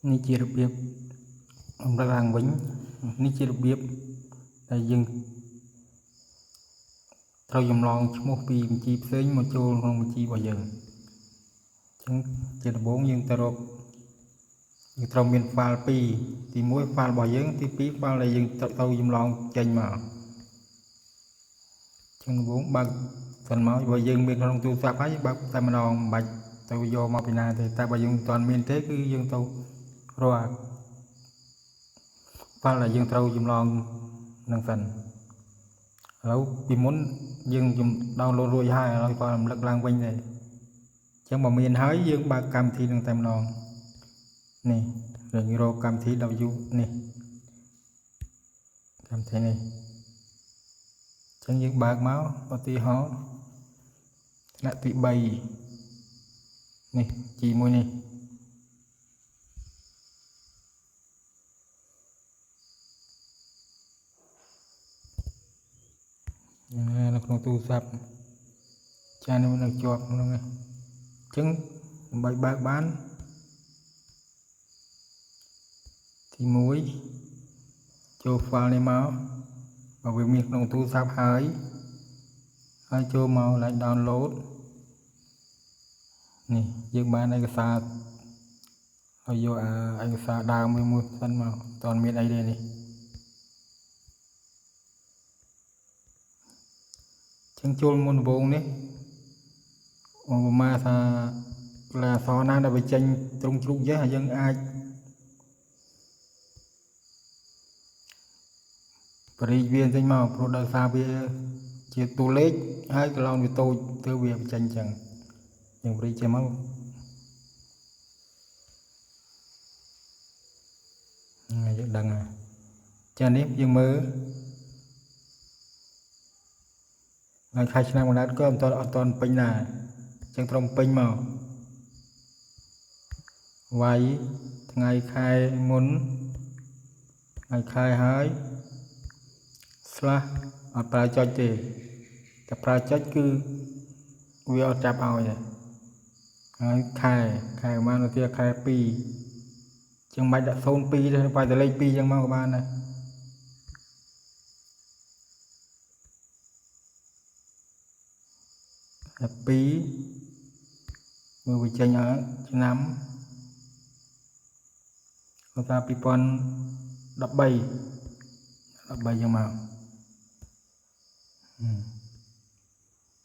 នេះជារបៀបអំឡឡើងវិញនេះជារបៀបដែលយើងត្រូវចម្លងឈ្មោះពីបញ្ជីផ្សេងមកចូលក្នុងបញ្ជីរបស់យើងអញ្ចឹងជាដំបូងយើងត្រូវមាន file 2 ទី1 file របស់យើងទី2 file ដែលយើងត្រូវចម្លងចេញមកអញ្ចឹងដំបូងបើកសិនមកបើយើងមានក្នុងទូរស័ព្ទហើយបើកតែម្ដងមិនបាច់ទៅយកមកពីណាទេតែបើយើងមិនទាន់មានទេគឺយើងទៅរក file ដែលយើងត្រូវចម្លងនឹងសិនឥឡូវពីមុនយើងdownload រួចហើយឥឡូវក៏រំលឹកឡើងវិញដែរអញ្ចឹងបើមានហើយយើងបើកកម្មវិធីនឹងតែម្ដងនេះយើងរកកម្មវិធី W នេះកម្មវិធីនេះអញ្ចឹងយើងបើកមកឧទាហរណ៍ថ្នាក់ទី3នេះ G1 នេះនៅក្នុងទូរស័ព្ទចាននៅជាប់ក្នុងនេះអញ្ចឹងដើម្បីបើកបានទី1ចូល file នេះមកបើវាមានក្នុងទូរស័ព្ទហើយចូលមកឡើង download នេះយើងបានឯកសារហើយយកឯកសារដើមមួយសិនមកតើមានអីទេនេះចឹងចូលមុនដំបូងនេះឧបមាថាអក្សរណាដែលវាចេញត្រង់ជ្រូកចេះហើយយើងអាចបរិយាវាចេញមកព្រោះដោយសារវាជាតួលេខហើយកន្លងវាតូចទៅវាចេញចឹងយើងបរិយាចេញមកយើងដឹងហើយចានេះយើងមើលហើយខែឆ្នាំកំណើតក៏អត់ទាន់ពេញដែរអញ្ចឹងត្រូវពេញមកវាយថ្ងៃខែមុនថ្ងៃខែហើយ/អត់ប្រើចុចទេតែប្រើចុចគឺវាអត់ចាប់ឲ្យទេហើយខែប្រហែលនាទីខែ2អញ្ចឹងមិនដាក់02ទេបើតែលេខ2អញ្ចឹងមកក៏បានដែរ2មើលវាចេញឲ្យឆ្នាំគាត់ថា2013ចឹងមក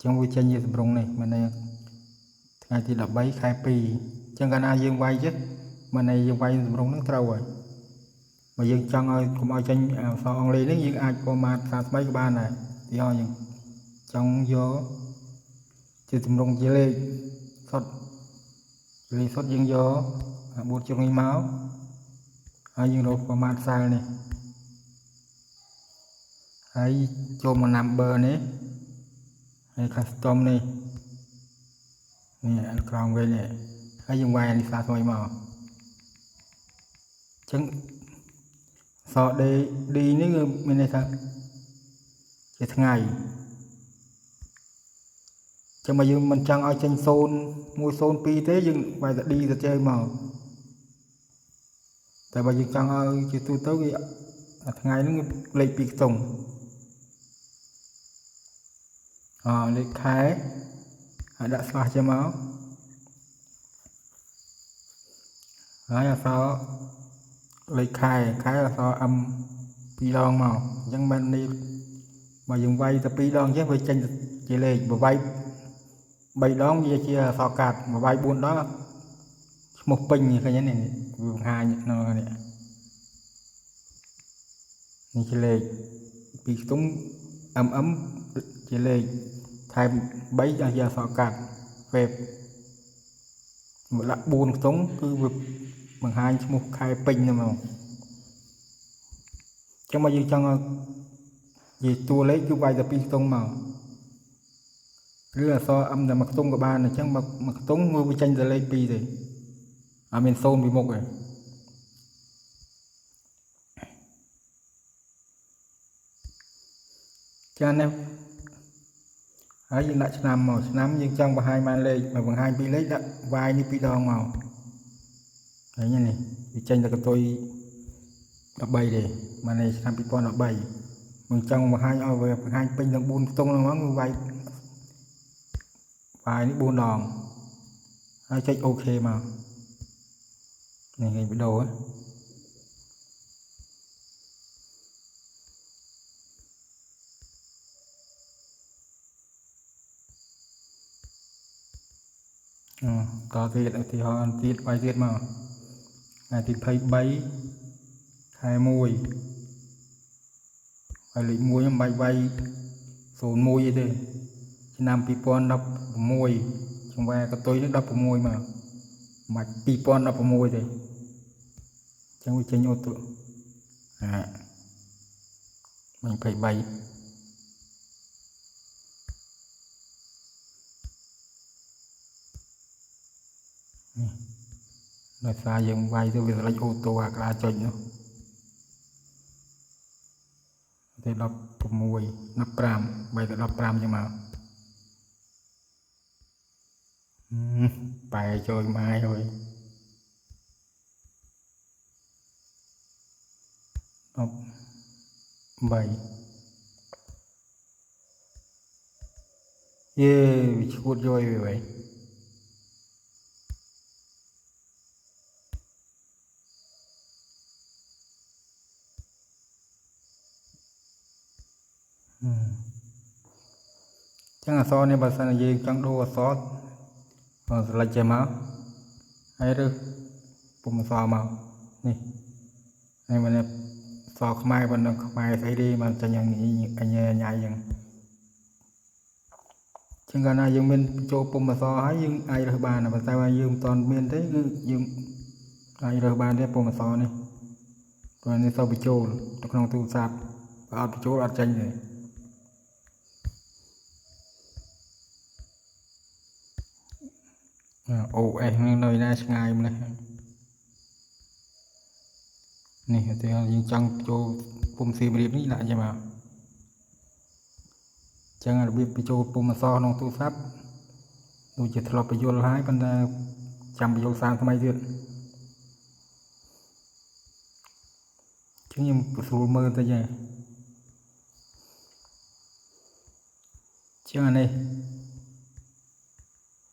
ចឹងវាចេញជាសម្រុងនេះមានន័យថ្ងៃទី13ខែ2ចឹងកាលណាយើងវាយចេះមានន័យយើងវាយសម្រុងហ្នឹងត្រូវហើយបើយើងចង់ឲ្យកុំឲ្យចេញអក្សរអង់គ្លេសនេះយើងអាចហ្វូម៉ាតសារថ្មីក៏បានដែរទីឲ្យយើងចង់យកជាទម្រង់ជាលេខសុទ្ធយើងយក4ជ្រុងនេះមកហើយយើងរក format cell នេះហើយចូលមក number នេះហើយ custom នេះក្រោមវិញនេះហើយយើងវាយអានេះសារថ្មីមកអញ្ចឹងសរ D នេះគឺមានន័យថាជាថ្ងៃចឹងបើយើងមិនចង់ឲ្យចេញ0102ទេយើងវាយតែ D ទៅចេញមកតែបើយើងចង់ឲ្យជាទូទៅវាថ្ងៃហ្នឹងលេខ2ខ្ទង់លេខខែហើយដាក់ស្លាស់ចេញមកហើយអក្សរលេខខែអក្សរ M 2ដងមកអញ្ចឹងមិននេះបើយើងវាយតែ2ដងចេះវាចេញជាលេខបើវាយ3ដងវាជាអក្សរកាត់បើវាយ4ដងឈ្មោះពេញឃើញនេះវាបង្ហាញនៅនេះជាលេខ2ខ្ទង់ MM ជាលេខថែម3ជាអក្សរកាត់ web មកដាក់4ខ្ទង់គឺវាបង្ហាញឈ្មោះខែពេញហ្នឹងមកចឹងមកយើងចង់និយាយតួលេខគឺវាយតែ2ខ្ទង់មកឬអក្សរ M តែ1ខ្ទង់ក៏បានអញ្ចឹង1ខ្ទង់មើលវាចេញតែលេខ2ទេអត់មាន0ពីមុខទេចានេះហើយយើងដាក់ឆ្នាំមកឆ្នាំយើងចង់បង្ហាញបានលេខបើបង្ហាញពីលេខដាក់វាយនេះ2ដងមក ហើយនេះវាចេញតែកតុយ13ទេមកនៃឆ្នាំ2013มึงចង់បង្ហាញឲ្យវាបង្ហាញពេញទាំង4ខ្ទង់ហ្នឹងមកវាយនេះ4ដងហើយចុចអូខេមកនេះឃើញវីដេអូតទៀតឧទាហរណ៍ទៀតវាយទៀតមកថ្ងៃទី23ខែ1ហើយលេខ1ខ្ញុំបាច់វាយ01អីទេឆ្នាំ2016ចង្វាកតុយនេះ16មកបាច់2016ទេចឹងវាចេញអូតូមិញ23ដោយសារយើងវាយទៅវាលេចអូតូអាក្រាចុចនោះទៅ16 15បែរទៅ15ចឹងមកបែរចូលម៉ាយហើយ13យេវាឈួតយកវាវិញចឹងអក្សរនេះបើសិនជាយើងចង់ដូរអក្សរស្លេចចេញមកហើយឬពុំអក្សរមកនេះហើយមិនអក្សរខ្មែរប៉ុណ្ណឹងខ្មែរស្អីទេបានចេញយ៉ាងអញញ៉ៃយ៉ាងចឹងកាលណាយើងមានចូលពុំអក្សរហើយយើងអាចរើសបានប៉ុន្តែបើយើងមិនទាន់មានទេគឺយើងអាចរើសបានទេពុំអក្សរនេះព្រោះនេះទៅបញ្ចូលទៅក្នុងទូរស័ព្ទបើអត់បញ្ចូលអត់ចេញទេOS នៅណាឆ្ងាយម្លេះនេះតែយើងចង់ចូលពុំសៀមរាបនេះដាក់ចេញមកចឹងរបៀបបញ្ចូលពុំអក្សរក្នុងទូរស័ព្ទដូចជាធ្លាប់បញ្យល់ហើយប៉ុន្តែចាំបញ្យល់សារថ្មីទៀតចឹងខ្ញុំស្រួលមើលតិចហ៎ចឹងអានេះ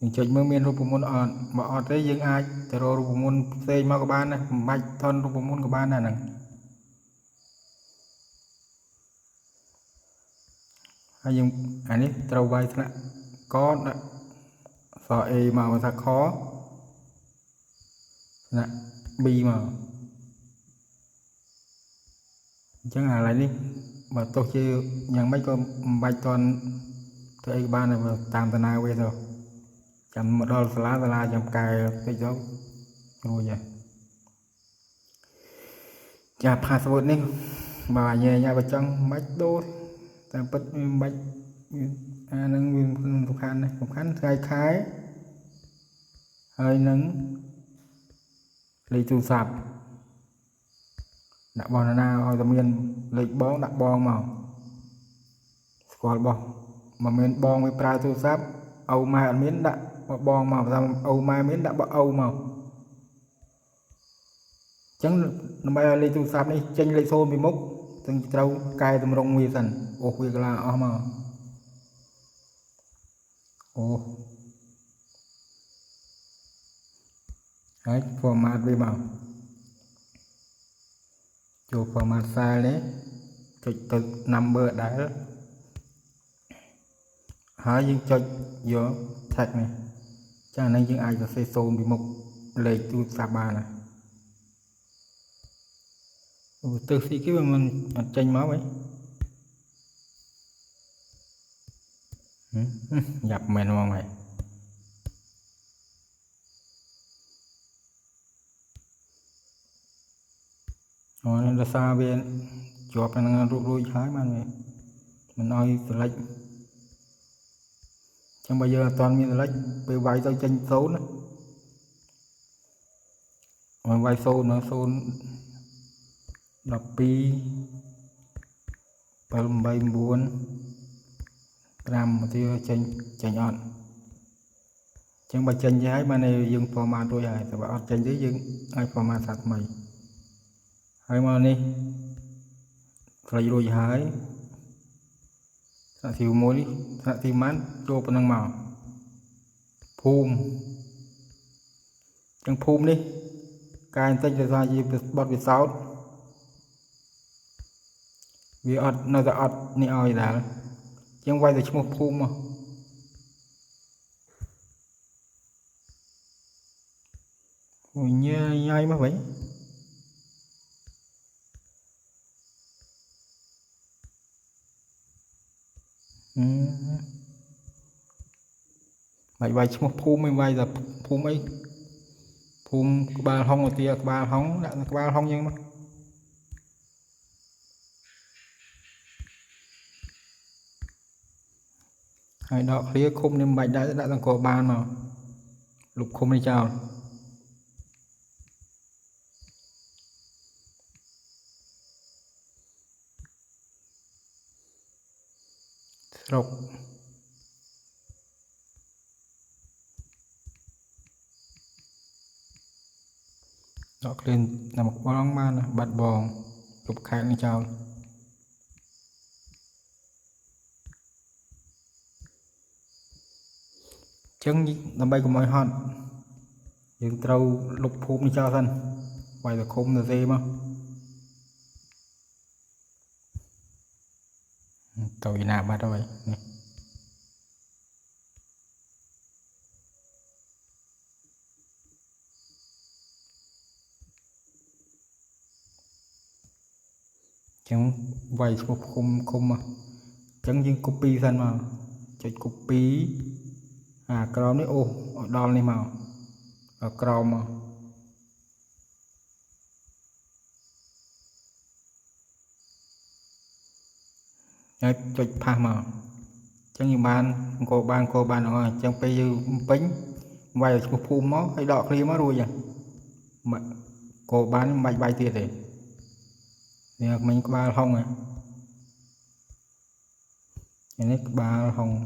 យើងចុចមើលមានរូបមន្តអត់បើអត់ទេយើងអាចទៅរករូបមន្តផ្សេងមកក៏បានដែរមិនបាច់ថនរូបមន្តក៏បានដែរហ្នឹងហើយយើងអានេះត្រូវវាយថ្នាក់កដាក់សអេមកភាសាខថ្នាក់ B មកអញ្ចឹងឥឡូវនេះបើទោះជាយ៉ាងម៉េចក៏មិនបាច់ថនទៅអីបានដែរតាមតាណាវាទៅចាំមកដល់សាលាចាំកែតិចទៅរួចហើយចា password នេះបើញ៉ែបើចង់មិនដូរតាមពិតមិនបាច់អានឹងវាសំខាន់ណាស់សំខាន់ថ្ងៃខែហើយនឹងលេខទូរស័ព្ទដាក់បងណាឲ្យតែមានលេខបងដាក់បងមកស្គាល់បោះមិនមែនបងវាប្រើទូរស័ព្ទអូម៉ែអត់មានដាក់បងមកថាអូម៉ែមានដាក់បអូមកអញ្ចឹងដើម្បីឲ្យលេខទូរស័ព្ទនេះចេញលេខ0ពីមុខទាំងត្រូវកែតម្រង់វាសិនអូសវាកន្លងអស់មកអូហើយ format វាមកចូល format file នេះចុចទៅ number ដែលហើយយើងចុចយក tag នេះចា៎នេះយើងអាចសរសេរ0ពីមុខលេខទូរស័ព្ទបានណាទៅស៊ីគេវាមិនអត់ចេញមកហីយ៉ាប់មែនហ្មងហីអូនេះដោយសារវាជាប់នឹងរូបរួចហើយបានវាមិនឲ្យស្លេចចឹងបើយើងអត់ទាន់មានស្លេចពេលវាយទៅចេញ0ណាមកវាយ0ណា0 12 7 8 9 5មកទៀតចេញអត់ chẳng bà chân với mà này dương format đôi hài thì bà ọt chân với dương ai format sạch mày hai mà này lấy đôi hài sạch thiêu mối đi sạch thiêu mán cho phần năng màu phùm chẳng phùm đi cái tên là ra gì bọt việt sáu vì ọt nó ra ọt này oi đã chẳng quay được một phùm mà ôi nhai mà vậy mày bay một phùm mày bay là phùm ấy phùm ba hông ở tia ba hông đã ba hông nhưng mà hai đọ phía khung nên bạch đã đang có ban mà lục khung đi chào sọc đọ lên là một bóng man bật bòn lục khai đi chào chân làm bay của mọi hòn dương trâu lục phùm đi cho thân quay được khung là dê mà tàu nào bắt rồi chẳng quay một khung mà chẳng nhưng copy thân mà chạy copy crom đấy ô đo lên màu crom mà đấy chạy pha mà chẳng như ban cô ban rồi chẳng bây giờ bánh quay một phùm máu hay đọ kia máu rồi vậy mà cô bán mạch bay tiền thì mình có ba hông này này ba hông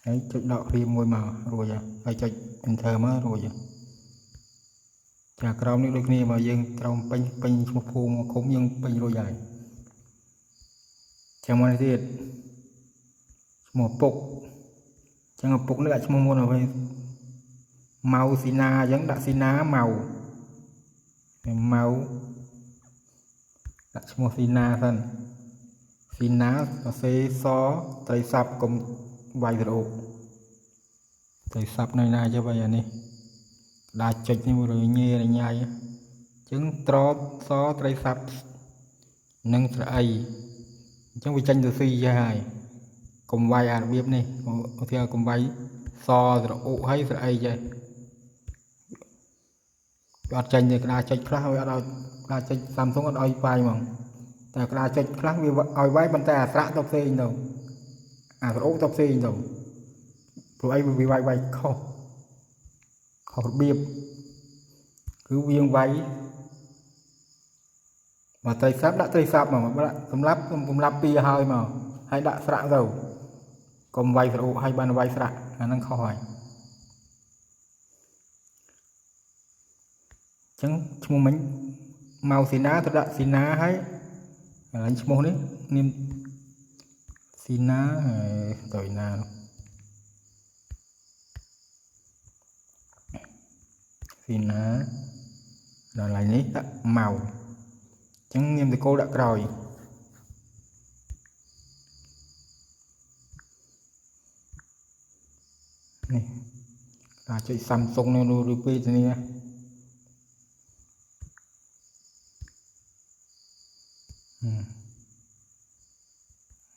đấy chụp đọ riêng môi màu rồi vậy phải chụp enter mới rồi vậy chả crom nước kia mà dương trong pin một phùm cũng nhưng pin rồi dài chẳng mà gì một phục chẳng một phục nữa lại chung môn là phải màu sina giống đã sina màu đã chung sina thân sina sẽ xó tay sập cùng vài rồi tay sập này cho bây giờ này đã chụp như rồi nhẹ này nhai chứng tro xó tay sập nâng sợi chẳng bị tranh từ phi ra hai cùng vài biết này theo cùng vài so rồi ụ hay sợi vậy ọt tranh thì đa chạy khác với đa chạy Samsung ở đôi vai màแต่đa chạy khác vì ở vai bàn tay sạ tóc xe đâu rồi ố tóc xe đâu rồi ai vì vai không biết cứ viên váy mà tay sáp đã tay sáp mà tấm lắp pia hơi mà hay đã sạ rồi còn vai rồi hay bàn vai sạ năng khỏi chẳng chung mình màu xì ná tôi đã xì ná hay anh chung đấy nên xì ná tội nào xì ná rồi lại nít màu chẳng nghiêm thì cô đã rồi này là chơi Samsung này rồi thì nè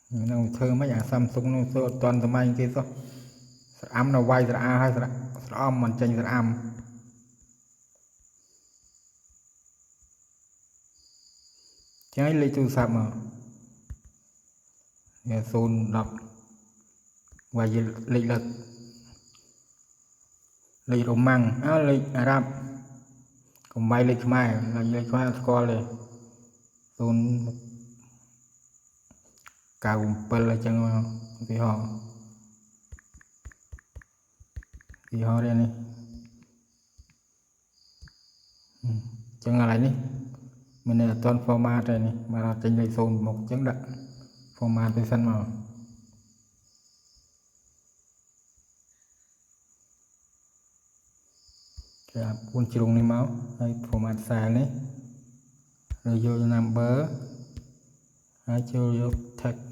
nó thơ mấy nhà Samsung nó toàn tầm anh kia sao âm nó quay ra hay ra âm mình tranh ra âm trái lấy tu sạp mà nhà xôn đọc và lịch lực lịch đồ măng lịch Arab còn bay lịch mai là lịch hoa score này xôn 97អញ្ចឹងឧទាហរណ៍នេះអញ្ចឹងឥឡូវនេះមានអត់ទាន់ format ទេនេះមកចេញលេខ0មកអញ្ចឹងដាក់ format ទៅសិនមកគេពួនជ្រុងនេះមកហើយ format cell នេះrồi vô numberហើយចូលយក text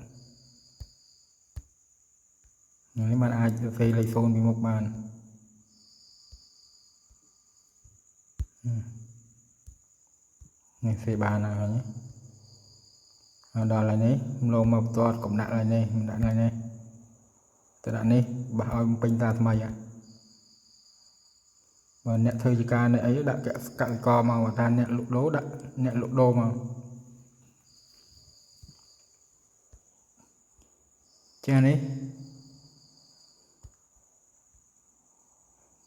នេះมันអាចសរសេរលេខ0ពីមុខបាននេះសេបានហើយដល់ហើយនេះលោកមកបន្ទាត់កុំដាក់ឡើយនេះមិនដាក់ឡើយនេះទៅដាក់នេះបោះឲ្យពេញតាថ្មីបើអ្នកធ្វើជាការនេះអីដាក់កសិករមកថាអ្នកលក់ដូរដាក់អ្នកលក់ដូរមកចានេះ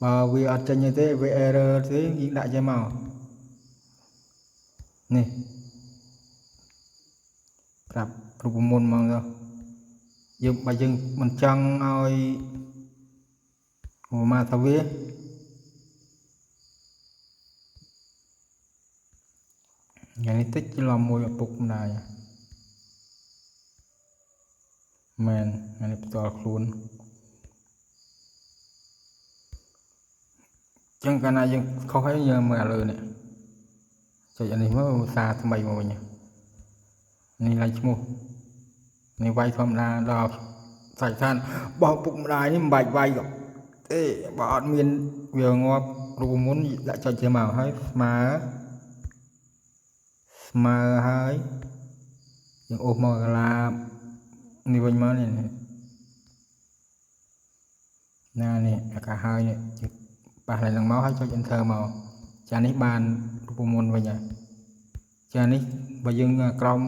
បើវាអត់ចេញទេវា error ទេយើងដាក់ចេញមកនេះប្រាប់រូបមន្តមកទៅយើងបើយើងមិនចង់ឲ្យមកថាវាយ៉ាងនេះតិចច្រឡំមួយឪពុកម្ដាយមែនអានេះផ្ទាល់ខ្លួនចឹងកាលណាយើងខុសហើយយើងមើលលើនេះចុចអានេះមកភាសាថ្មីមកវិញនេះឡើងឈ្មោះនេះវាយធម្មតាដល់សាច់ឋានបោះពុកម្ដាយនេះមិនបាច់វាយទេបើអត់មានវាងាប់រូបមន្តដាក់ចុចចេញមកហើយស្មើហើយយើងអូសមកកាឡានេះវិញមកនេះណានេះអាកាហើយនេះប៉ះឡើងនឹងមកហើយចុច enter មកចានេះបានរូបមន្តវិញហើយចានេះបើយើងក្រោម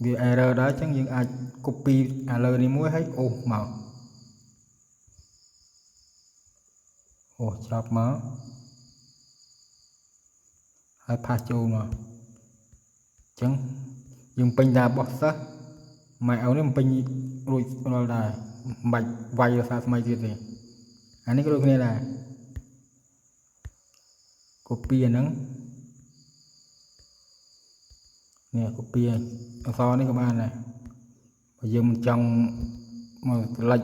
វា error ដែរអញ្ចឹងយើងអាច copy អាលើនេះមួយហើយអូសមកអូសច្រប់មកហើយផាសចូលមកអញ្ចឹងយើងពេញតាបោះសិស្សម៉ែឪនេះមិនពេញរួចរាល់ដែរមិនបាច់វាយភាសាថ្មីទៀតទេអានេះក៏ដូចគ្នាដែរ copy អាហ្នឹងនេះ copy អក្សរនេះក៏បានដែរបើយើងមិនចង់មកផ្លេច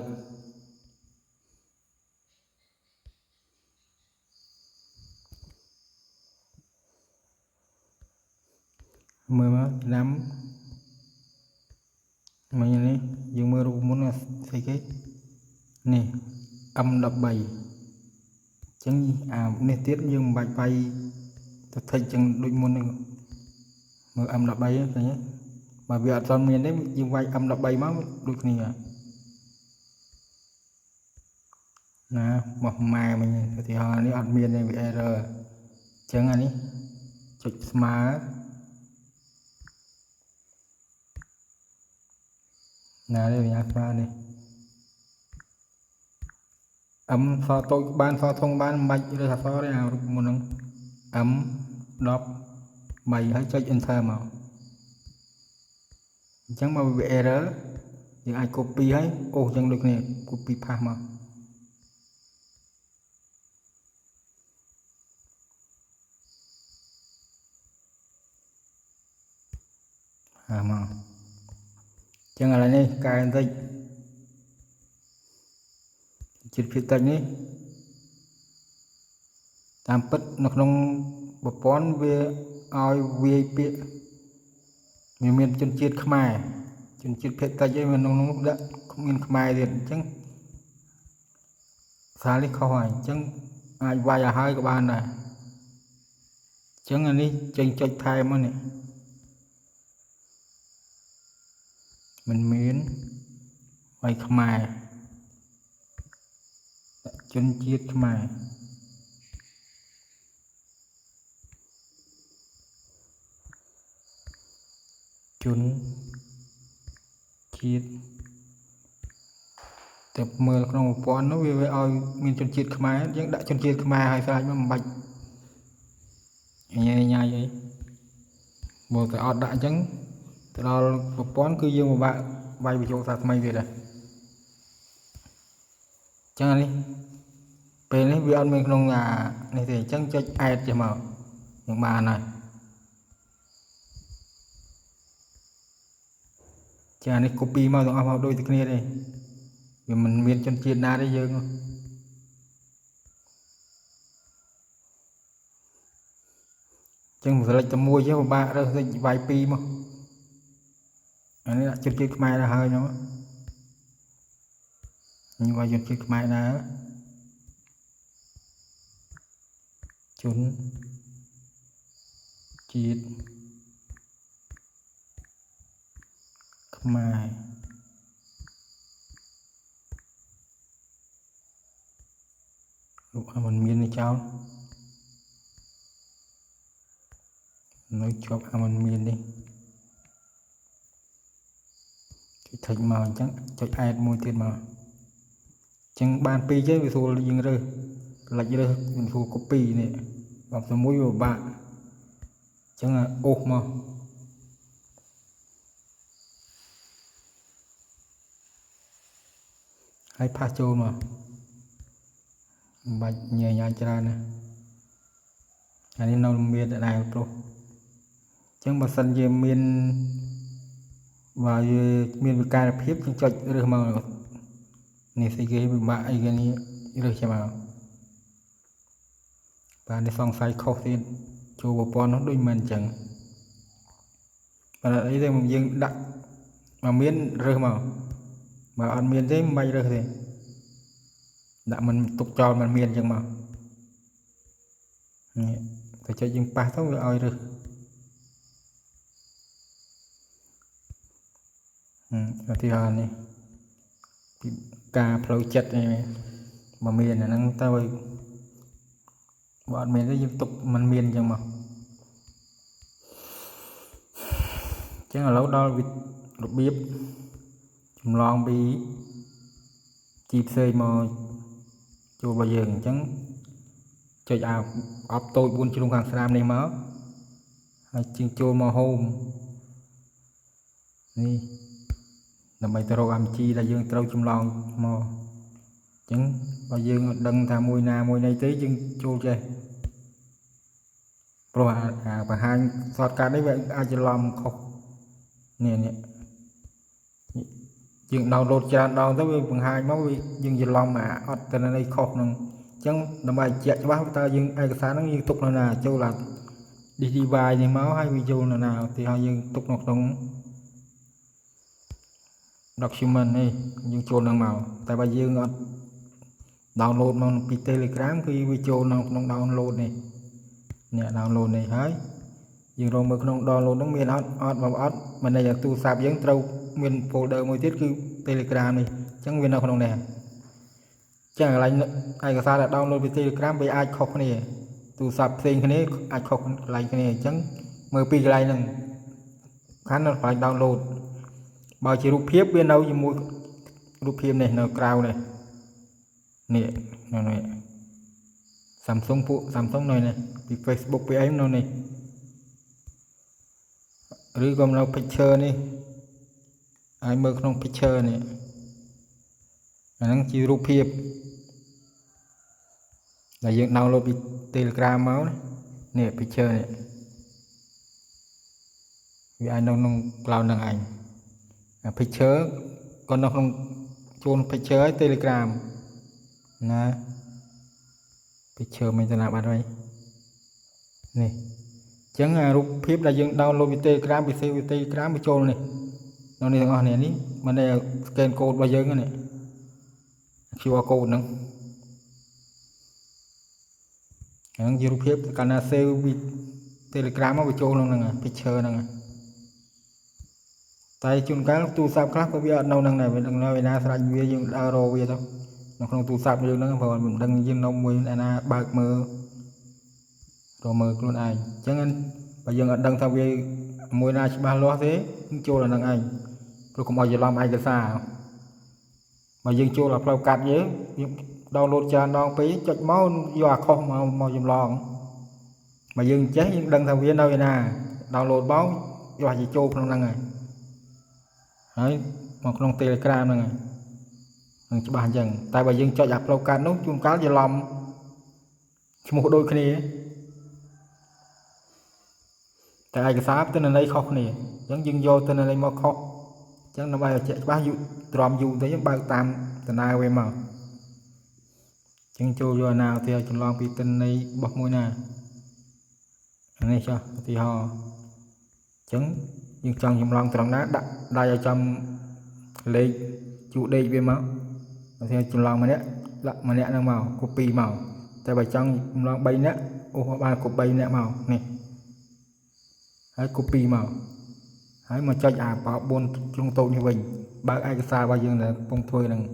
មើលមកឆ្នាំមិញនេះយើងមើលរូបមុនស្អីគេនេះ M13 អញ្ចឹងអានេះទៀតយើងមិនបាច់វាយទៅថេចចឹងដូចមុននេះមើល M13 ឃើញទេបើវាអត់ទាន់មានទេយើងវាយ M13 មកដូចគ្នាណាមកម៉ែមិញឧទាហរណ៍នេះអត់មានទេវា error អញ្ចឹងអានេះចុចស្មើណានេះវាស្មើនេះសតូចបានសធំបានមិនបាច់រើសអក្សរទេអារូបមុនហ្នឹង M13 ហើយចុច enter មកអញ្ចឹងមកវា error យើងអាច copy ហើយអូសអញ្ចឹងដូចគ្នា copy ផាសមកមកចឹងឥឡូវនេះកែបន្តិចជាតិភាគតិចនេះតាមពិតនៅក្នុងប្រព័ន្ធវាឲ្យវាយពាក្យមានជនជាតិខ្មែរជនជាតិភាគតិចឯងក្នុងនោះដាក់មានខ្មែរទៀតអញ្ចឹងសារនេះខុសហើយអញ្ចឹងអាចវាយឲ្យហើយក៏បានដែរអញ្ចឹងអានេះចេញចុចថែមមកនេះមិនមានវាយខ្មែរជនជាតិខ្មែរជនជាតិតែមើលក្នុងប្រព័ន្ធនោះវាឲ្យមានជនជាតិខ្មែរយើងដាក់ជនជាតិខ្មែរឲ្យស្អាតមកមិនបាច់ញ៉ៃអីមើលតែអត់ដាក់អញ្ចឹង ទៅដល់ប្រព័ន្ធគឺយើងពិបាកវាយបញ្ចូលសារថ្មីវាដែរចឹងនេះពេលនេះវាអត់មានក្នុងនេះទេចឹងចុច add ចេះមកយើងបានហើយចឹងនេះ copy មកទាំងអស់មកដូចតែគ្នាទេវាមិនមានជនជាតិណាទេយើងចឹងselectតែមួយទៅពិបាករើសវាយពីរមកអានេះដាក់ជនជាតិខ្មែរដែរហើយហ្នឹងញវាយជនជាតិខ្មែរដែរជនជាតិខ្មែរលោកមិនមាននេះចោលនៅជាប់មិនមាននេះចុច text មកអញ្ចឹងចុច add មួយទៀតមកអញ្ចឹងបានពីរចេះវាស្រួលយើងរើសផ្លិចរើសវាស្រួល copy នេះបើតែមួយវាពិបាកអញ្ចឹងអូសមកហើយផាសចូលមកមិនបាច់ញ៉ៃញ៉ាយច្រើនណាអានេះនៅមានដែរប្រុសអញ្ចឹងបើសិនជាមានបើមានវិការភាពយើងចុចរើសមកនេះស្អីគេពិបាកអីគេនេះរើសចាំមកបាទនេះសង្ស័យខុសទៀតចូលប្រព័ន្ធនោះដូចមិនអញ្ចឹងបើអីទេយើងដាក់មកមានរើសមកបើអត់មានទេមិនបាច់រើសទេដាក់មិនទុកចោលមិនមានអញ្ចឹងមកនេះតែចុចយើងប៉ះទៅវាឲ្យរើសឧទាហរណ៍នេះពីការផ្លូវចិត្តនេះមកមានអាហ្នឹងទៅបើអត់មានទេយើងទុកមិនមានអញ្ចឹងមកអញ្ចឹងឥឡូវដល់របៀបចម្លងពីជីផ្សេងមកចូលរបស់យើងអញ្ចឹងចុចអបតូច4ជ្រុងខាងស្ដាំនេះមកហើយជាងចូលមក home នេះដើម្បីទៅរក MG ដែលយើងត្រូវចម្លងមកអញ្ចឹងបើយើងដឹងថាមួយណាមួយណីទេយើងចូលចេះព្រោះបង្ហាញសតកាត់នេះវាអាចច្រឡំខុសនេះយើង download ច្រើនដងទៅវាបង្ហាញមកវាយើងច្រឡំអត់ទៅនៃខុសហ្នឹងអញ្ចឹងដើម្បីបញ្ជាក់ច្បាស់តើយើងឯកសារហ្នឹងយើងទុកនៅណាចូលdevice នេះមកហើយវាចូលនៅណាទីឲ្យយើងទុកនៅក្នុងdocument នេះយើងចូលនឹងមកតែបើយើងអត់ download មកពី Telegram គឺវាចូលនៅក្នុង download នេះ download នេះហើយយើងរកមើលក្នុង download ហ្នឹងមានអត់បើអត់មិនន័យថាទូរស័ព្ទយើងត្រូវមាន folder មួយទៀតគឺ Telegram នេះអញ្ចឹងវានៅក្នុងនេះអញ្ចឹងកន្លែងឯកសារដែល download ពី Telegram វាអាចខុសគ្នាទូរស័ព្ទផ្សេងគ្នាអាចខុសកន្លែងគ្នាអញ្ចឹងមើលពីកន្លែងហ្នឹងខាងនៅកន្លែង download បើជារូបភាពវានៅជាមួយរូបភាពនេះនៅក្រៅនេះនេះនៅនេះ Samsung ពួក Samsung នៅនេះពី Facebook ពីអីនៅនេះឬក៏នៅ picture នេះឲ្យមើលក្នុង picture នេះអាហ្នឹងជារូបភាពដែលយើង download ពី Telegram មកនេះ picture នេះវាអាចនៅក្នុង cloud នឹងឯងpicture ក៏នៅក្នុងចូល picture ហើយ Telegram ណា picture មិនទៅណាបាត់ហើយនេះអញ្ចឹងរូបភាពដែលយើង download ពី Telegram ពី Telegram បញ្ចូលនេះនៅនេះទាំងអស់នេះមិនដែល scan code របស់យើងនេះ QR code ហ្នឹងហ្នឹងជារូបភាពកាលណា save ពី Telegram មកបញ្ចូលក្នុងហ្នឹង picture ហ្នឹងតែជួនកាលទូរស័ព្ទខ្លះក៏វាអត់នៅហ្នឹងដែរវាដឹងនៅឯណាស្រេចវាយើងដើររកវាទៅនៅក្នុងទូរស័ព្ទយើងហ្នឹងព្រោះមិនដឹងយើងនៅមួយឯណាបើកមើលរកមើលខ្លួនឯងអញ្ចឹងបើយើងអត់ដឹងថាវាមួយណាច្បាស់លាស់ទេចូលដល់ហ្នឹងឯងព្រោះកុំឲ្យច្រឡំឯកសារបើយើងចូលដល់ផ្លូវកាត់យើង download ច្រើនដងពេកចុចមកយកអាខុសមកចម្លងបើយើងចេះយើងដឹងថាវានៅឯណា download មកយកឲ្យចូលក្នុងហ្នឹងហើយ ហើយមកក្នុង Telegram ហ្នឹងនឹងច្បាស់អញ្ចឹងតែបើយើងចុច upload កាតនោះជួនកាលច្រឡំឈ្មោះដូចគ្នាតែឯកសារទិន្នន័យខុសគ្នាអញ្ចឹងយើងយកទិន្នន័យមកខុសអញ្ចឹងដើម្បីឲ្យជាក់ច្បាស់ទ្រាំយូរទៅយើងបើកតាមដំណើរវាមកអញ្ចឹងចូលយកណាទៅចម្លងពីទិន្នន័យរបស់មួយណានេះចុះឧទាហរណ៍អញ្ចឹងយើងចង់ចម្លងត្រង់ណាដាក់ដៃឲ្យចំលេខជួដេកវាមកឧទាហរណ៍ចម្លងម្នាក់ហ្នឹងមក copy មកតែបើចង់ចម្លង3នាក់អូបាន copy 3នាក់មកនេះហើយ copy មកហើយមកចុចអាបោ4ជ្រុងតូចនេះវិញបើកឯកសាររបស់យើងដែលកំពុងធ្វើហ្នឹងអ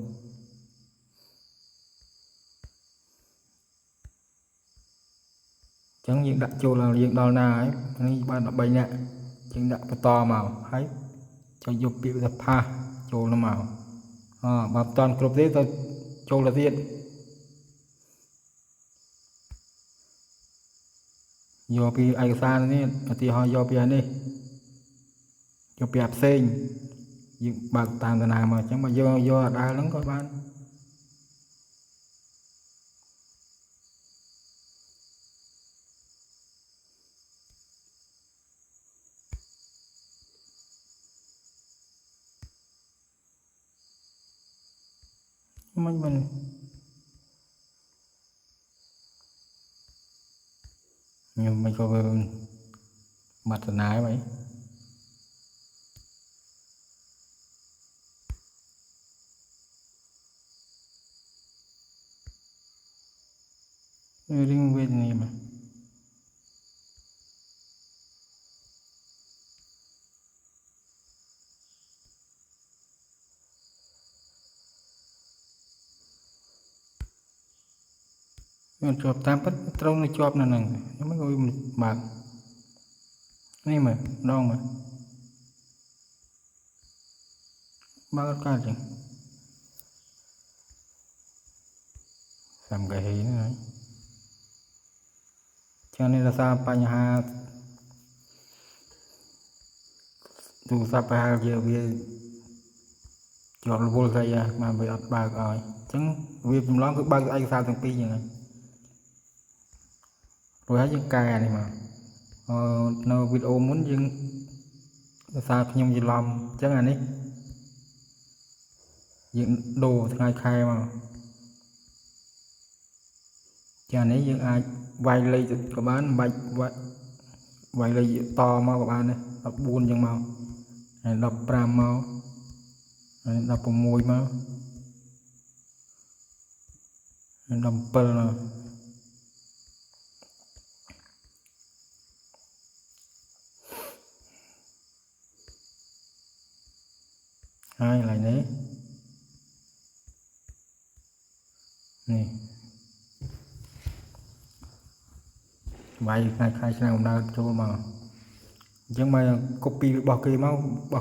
ញ្ចឹងយើងដាក់ចូលយើងដល់ណាហើយនេះបាន13នាក់យើងដាក់បន្តមកហើយចុចយកពាក្យថា pass ចូលនោះមកបើមិនតាន់គ្រប់ទេទៅចូលទៅទៀតយកពីឯកសារនេះឧទាហរណ៍យកពីអានេះយកពីអាផ្សេងយើងបើកតាមតាណាមកអញ្ចឹងមកយកអាដើរហ្នឹងក៏បានមិនខ្ញុំមិនក៏បាត់ណាយvậy reading with name mình chụp tam bất trong này chụp này nhưng mà người bạc này mà đong mà bao cái gì làm cái gì nữa cho nên là sao bây giờ tu sao bây giờ về chọn vô đây mà bị ọt bạc rồi chẳng việc nó cứ bao anh sao thằng pi như này rồi hết những cài này mà nó video muốn dừng sao nhung gì làm chẳng là đi dựng đồ ngày khai mà chả nấy những ai vay lấy các bạn vay lấy to mau các bạn này đập buôn chẳng mau đập pram mau đập môi mau đập pel nào hai lại đấy nè vay khai nào nào cho mà nhưng mà copy bỏ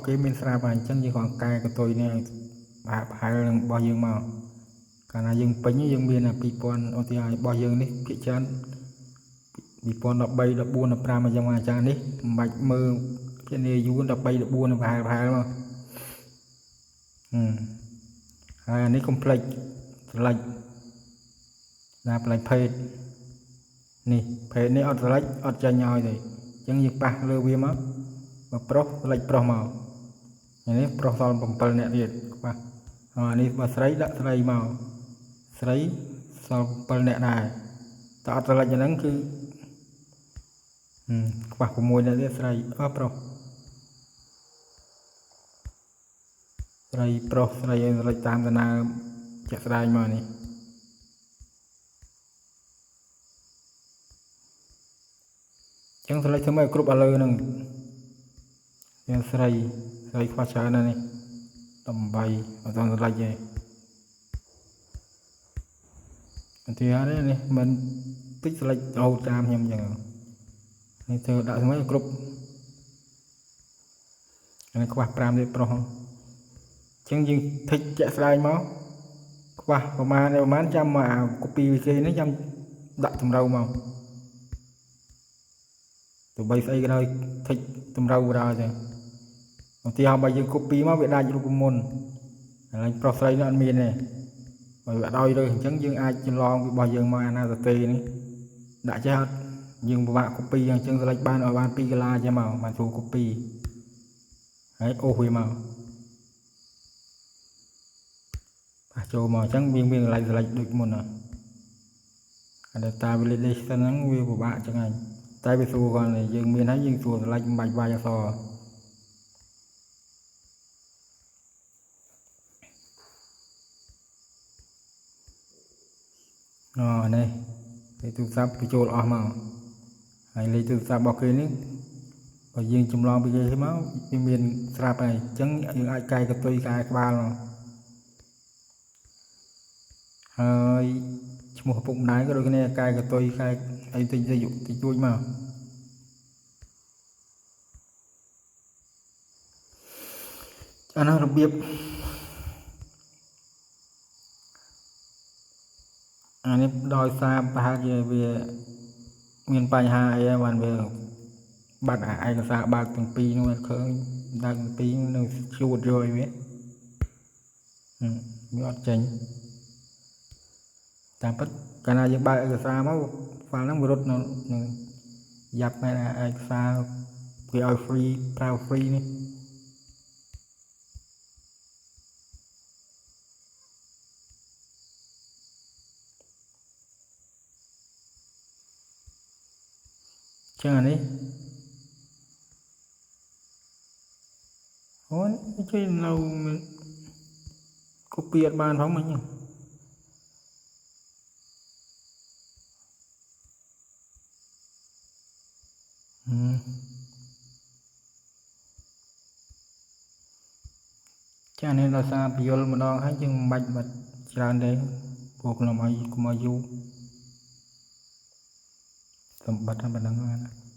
cái bên xa và chân như khoảng cài của tôi nè phải bao nhiêu mà cả là dương pính dương biên là pipon OTI bao nhiêu đấy cái chân pipon đập bay đập buôn đập ra mà trong ngoài trang đấy bạch mơ cái này du đập bay đập buôn là phải mà này complex lệch là lệch phê nè phê này ọt lệch ọt cho nhau thì chẳng như bạc lơ viêm á và pro lệch pro màu này pro son bằng pel nè điện bạc này mà sấy đã sấy màu sấy son pel nè này tạo ra lệch nó cứ bạc của mùi này sấy pro sấy pro sấy lệch tam cái nào chạy sấy mà này chẳng sấy thứ mấy group alert nè yang sấy khoa trái này tầm bay ở trong sấy gì thì ở đây này mình tích sấy đầu tam nhầm nhầm này từ đã mấy group này khoa pram đi pro chẳng dừng thích chạy slide máu qua mà nếu mà chăm mà copy cái nó chăm đặt trong đâu mà tụi bay xây cái đây thích trong đâu ra rồi ទីហោបើយើង copy មកវាដាច់រូបមន្តហើយប្រុសស្រីនោះអត់មានទេបើអត់ឲ្យរើសអញ្ចឹងយើងអាចចម្លងពីរបស់យើងមកអាណាតេនេះដាក់ចេះអត់យើងពិបាក copy អញ្ចឹងselectបានឲ្យបាន2 color ចេះមកបានស្រួល copy ហើយអូសវាមកប៉ះចូលមកអញ្ចឹងវាមានកន្លែង select ដូចមុនណាអា data validation ហ្នឹងវាពិបាកចឹងហើយតែវាស្រួលគាត់យើងមានហើយយើងស្រួល select មិនបាច់វាយអក្សរនេះលេខទូរស័ព្ទបញ្ចូលអស់មកហើយលេខទូរស័ព្ទរបស់គេនេះបើយើងចម្លងពីគេមកវាមានស្រាប់ហើយអញ្ចឹងយើងអាចកែកតុយកែក្បាលមកហើយឈ្មោះឪពុកម្ដាយក៏ដូចគ្នាកែកតុយកែអីតិចជួយមកអានោះរបៀបអានេះដោយសារប្រហែលជាវាមានបញ្ហាអីហើយបានវាបាត់ឯកសារបើកទាំងពីរនោះឃើញដើរទាំងពីរនៅជួតយកឲ្យវាអត់ចេញតាមពិតកាលណាយើងបើកឯកសារមក file ហ្នឹងវារត់នៅយ៉ាប់តែឯកសារគេឲ្យ free ប្រើ free នេះចឹងអានេះអូនេះជួយនៅ copy អត់បានផងមិញចានេះដោយសារបញ្យលម្ដងហើយយើងមិនបាច់បាត់ច្រើនទេព្រោះខ្ញុំឲ្យកុំឲ្យយូរសម្បត្តិតែប៉ុណ្្នឹងណា